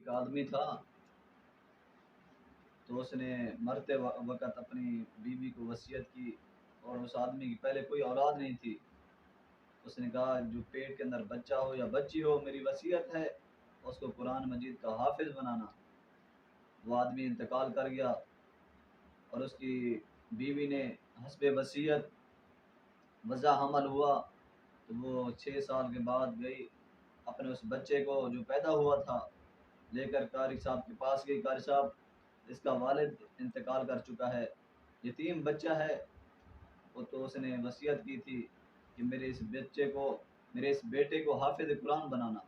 ایک آدمی تھا، تو اس نے مرتے وقت اپنی بیوی کو وصیت کی، اور اس آدمی کی پہلے کوئی اولاد نہیں تھی۔ اس نے کہا جو پیٹ کے اندر بچہ ہو یا بچی ہو، میری وصیت ہے اس کو قرآن مجید کا حافظ بنانا۔ وہ آدمی انتقال کر گیا، اور اس کی بیوی نے حسب وصیت وضع حمل ہوا، تو وہ 6 سال کے بعد گئی، اپنے اس بچے کو جو پیدا ہوا تھا لے کر قاری صاحب کے پاس گئی۔ قاری صاحب، اس کا والد انتقال کر چکا ہے، یتیم بچہ ہے، وہ تو اس نے وصیت کی تھی کہ میرے اس بیٹے کو حافظ قرآن بنانا۔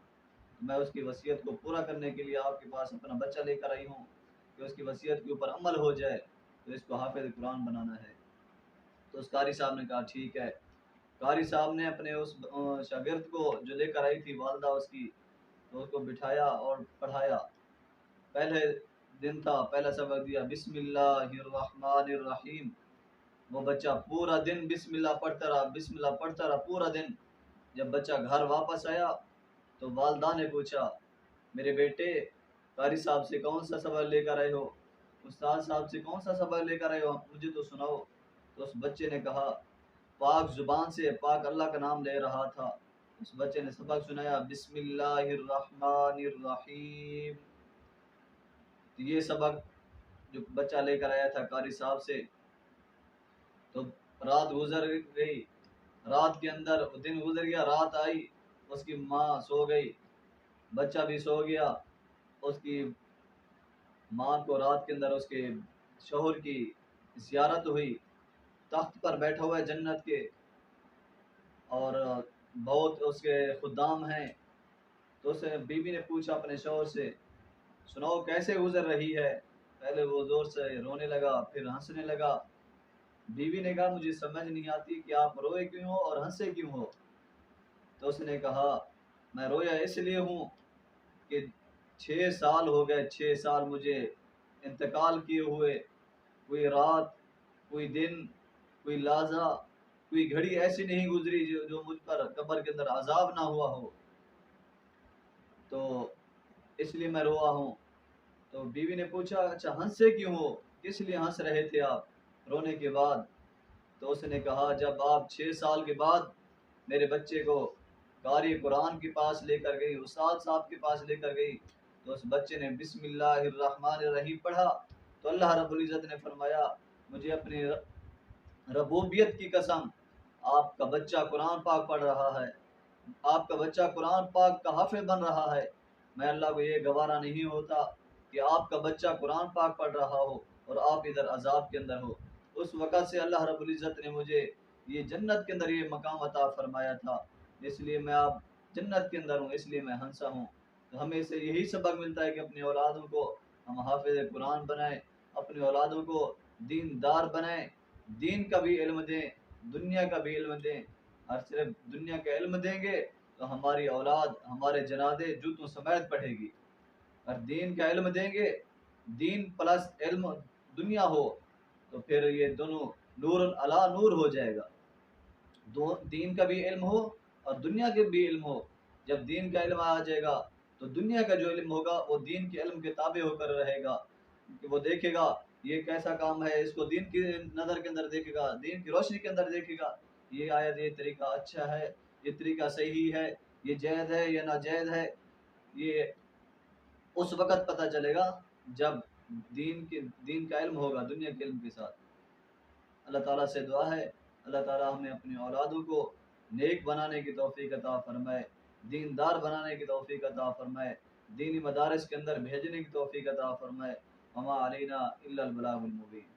میں اس کی وصیت کو پورا کرنے کے لیے آپ کے پاس اپنا بچہ لے کر آئی ہوں کہ اس کی وصیت کے اوپر عمل ہو جائے، تو اس کو حافظ قرآن بنانا ہے۔ تو اس قاری صاحب نے کہا ٹھیک ہے۔ قاری صاحب نے اپنے اس شاگرد کو جو لے کر آئی تھی والدہ اس کی، تو اس کو بٹھایا اور پڑھایا۔ پہلے دن تھا، پہلا سبق دیا بسم اللہ الرحمن الرحیم۔ وہ بچہ پورا دن بسم اللہ پڑھتا رہا، بسم اللہ پڑھتا رہا پورا دن۔ جب بچہ گھر واپس آیا تو والدہ نے پوچھا، میرے بیٹے قاری صاحب سے کون سا سبق لے کر آئے ہو، استاد صاحب سے کون سا سبق لے کر آئے ہو، مجھے تو سناؤ۔ تو اس بچے نے کہا، پاک زبان سے پاک اللہ کا نام لے رہا تھا۔ اس بچے نے سبق سنایا بسم اللہ الرحمن الرحیم۔ یہ سبق جو بچہ لے کر آیا تھا قاری صاحب سے، تو رات گزر گئی، رات کے اندر دن گزر گیا، رات آئی، اس کی ماں سو گئی، بچہ بھی سو گیا۔ اس کی ماں کو رات کے اندر اس کے شوہر کی زیارت ہوئی، تخت پر بیٹھا ہوا ہے جنت کے، اور بہت اس کے خدام ہیں۔ تو اس بیوی نے پوچھا اپنے شوہر سے، سناؤ کیسے گزر رہی ہے؟ پہلے وہ زور سے رونے لگا، پھر ہنسنے لگا۔ بیوی نے کہا مجھے سمجھ نہیں آتی کہ آپ روئے کیوں ہو اور ہنسے کیوں ہو؟ تو اس نے کہا میں رویا اس لیے ہوں کہ 6 سال ہو گئے، 6 سال مجھے انتقال کیے ہوئے، کوئی رات، کوئی دن، کوئی لحظہ، کوئی گھڑی ایسی نہیں گزری جو مجھ پر قبر کے اندر عذاب نہ ہوا ہو، تو اس لیے میں روا ہوں۔ تو بیوی نے پوچھا اچھا ہنسے کیوں ہو، کس لیے ہنس رہے تھے آپ رونے کے بعد؟ تو اس نے کہا جب آپ 6 سال کے بعد میرے بچے کو قاری قرآن کے پاس لے کر گئی، استاد صاحب کے پاس لے کر گئی، تو اس بچے نے بسم اللہ الرحمن الرحیم پڑھا، تو اللہ رب العزت نے فرمایا مجھے اپنی ربوبیت کی قسم، آپ کا بچہ قرآن پاک پڑھ رہا ہے، آپ کا بچہ قرآن پاک کا حافظ بن رہا ہے، میں اللہ کو یہ گوارا نہیں ہوتا کہ آپ کا بچہ قرآن پاک پڑھ رہا ہو اور آپ ادھر عذاب کے اندر ہو۔ اس وقت سے اللہ رب العزت نے مجھے یہ جنت کے اندر یہ مقام عطا فرمایا تھا، اس لیے میں آپ جنت کے اندر ہوں، اس لیے میں ہنسا ہوں۔ تو ہمیں سے یہی سبق ملتا ہے کہ اپنی اولادوں کو ہم حافظ قرآن بنائیں، اپنی اولادوں کو دین دار بنائیں، دین کا بھی علم دیں، دنیا کا بھی علم دیں۔ اور صرف دنیا کا علم دیں گے تو ہماری اولاد ہمارے جنازے جوتوں سمیت پڑھے گی، اور دین کا علم دیں گے، دین پلس علم دنیا ہو، تو پھر یہ دونوں نور علی نور ہو جائے گا۔ دین کا بھی علم ہو اور دنیا کے بھی علم ہو۔ جب دین کا علم آ جائے گا تو دنیا کا جو علم ہوگا وہ دین کے علم کے تابع ہو کر رہے گا، کہ وہ دیکھے گا یہ کیسا کام ہے، اس کو دین کی نظر کے اندر دیکھے گا، دین کی روشنی کے اندر دیکھے گا، یہ آیت یہ طریقہ اچھا ہے، یہ طریقہ صحیح ہے، یہ جائز ہے یا ناجائز ہے۔ یہ اس وقت پتہ چلے گا جب دین کا علم ہوگا دنیا کے علم کے ساتھ۔ اللہ تعالیٰ سے دعا ہے اللہ تعالیٰ ہمیں اپنی اولادوں کو نیک بنانے کی توفیق عطا فرمائے، دیندار بنانے کی توفیق عطا فرمائے، دینی مدارس کے اندر بھیجنے کی توفیق عطا فرمائے۔ وما علینا الا البلاغ المبین۔